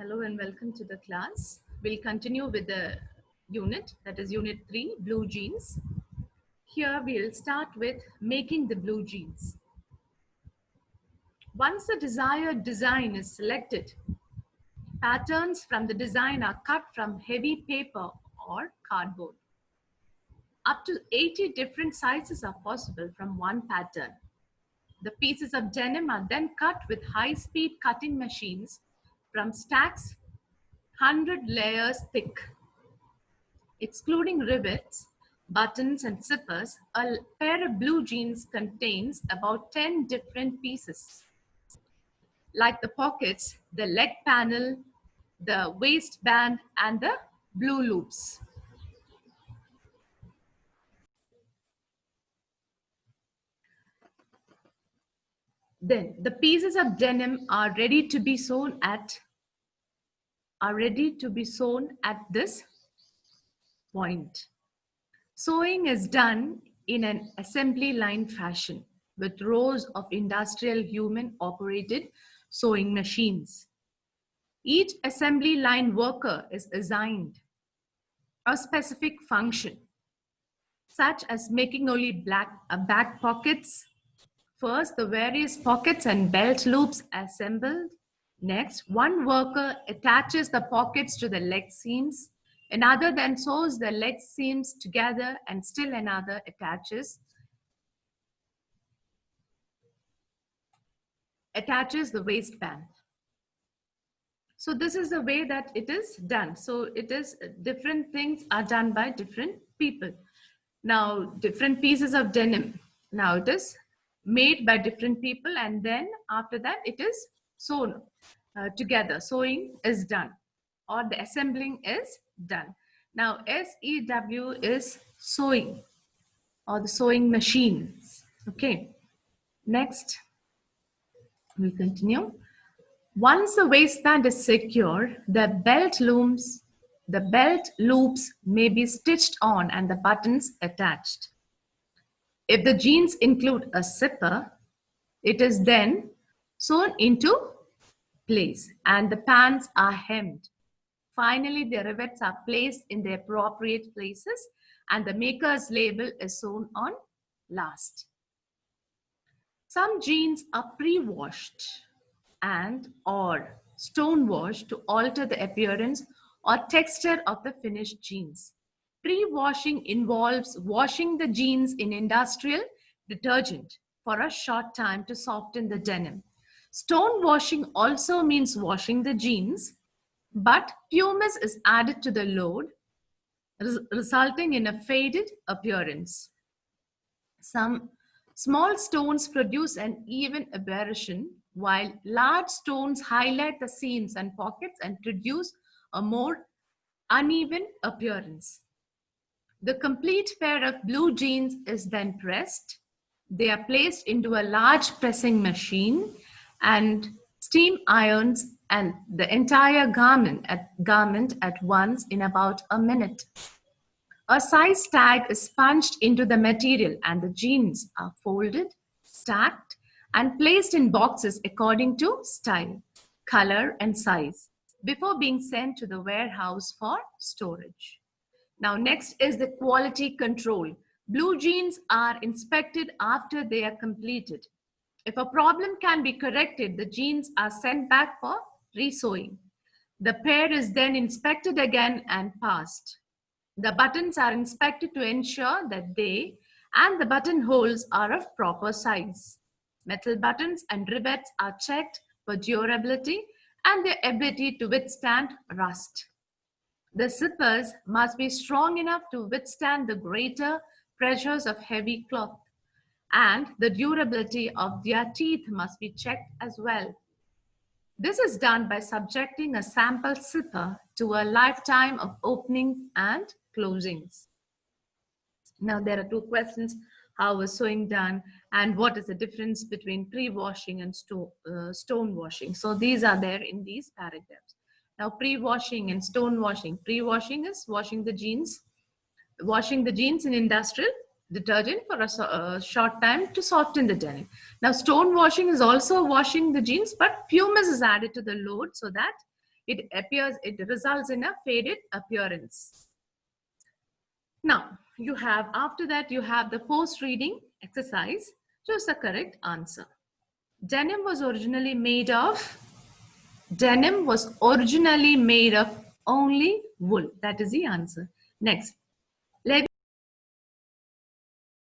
Hello and welcome to the class. We'll continue with the unit, that is unit 3, blue jeans. Here we'll start with making the blue jeans. Once the desired design is selected, patterns from the design are cut from heavy paper or cardboard. Up to 80 different sizes are possible from one pattern. The pieces of denim are then cut with high-speed cutting machines from stacks 100 layers thick. Excluding rivets, buttons, and zippers, a pair of blue jeans contains about 10 different pieces, like the pockets, the leg panel, the waistband, and the blue loops. Then the pieces of denim are ready to be sewn at this point. Sewing is done in an assembly line fashion with rows of industrial human-operated sewing machines. Each assembly line worker is assigned a specific function, such as making only back pockets. First, the various pockets and belt loops assembled. Next, one worker attaches the pockets to the leg seams. Another then sews the leg seams together, and still another attaches the waistband. So this is the way that it is done. So it is different things are done by different people. Now, different pieces of denim. Now it is made by different people, and then after that it is sewn together. Sewing is done, or the assembling is done. Now SEW is sewing, or the sewing machines. Okay, next we continue. Once the waistband is secure, the belt loops may be stitched on and the buttons attached. If the jeans include a zipper, it is then sewn into place and the pants are hemmed. Finally, the rivets are placed in the appropriate places and the maker's label is sewn on last. Some jeans are pre-washed and or stone washed to alter the appearance or texture of the finished jeans. Pre-washing involves washing the jeans in industrial detergent for a short time to soften the denim. Stone washing also means washing the jeans, but pumice is added to the load, resulting in a faded appearance. Some small stones produce an even aberration, while large stones highlight the seams and pockets and produce a more uneven appearance. The complete pair of blue jeans is then pressed. They are placed into a large pressing machine and steam irons and the entire garment at once in about a minute. A size tag is punched into the material and the jeans are folded, stacked, and placed in boxes according to style, color, and size before being sent to the warehouse for storage. Now, next is the quality control. Blue jeans are inspected after they are completed. If a problem can be corrected, the jeans are sent back for resewing. The pair is then inspected again and passed. The buttons are inspected to ensure that they and the buttonholes are of proper size. Metal buttons and rivets are checked for durability and their ability to withstand rust. The zippers must be strong enough to withstand the greater pressures of heavy cloth, and the durability of their teeth must be checked as well. This is done by subjecting a sample zipper to a lifetime of openings and closings. Now there are two questions: how is sewing done, and what is the difference between pre-washing and stone washing? So these are there in these paragraphs. Now pre-washing and stone washing. Pre-washing is washing the jeans in industrial detergent for a short time to soften the denim. Now stone washing is also washing the jeans, but pumice is added to the load so that it results in a faded appearance. Now, after that, you have the post-reading exercise. Choose the correct answer. Denim was originally made of only wool. That is the answer. Next,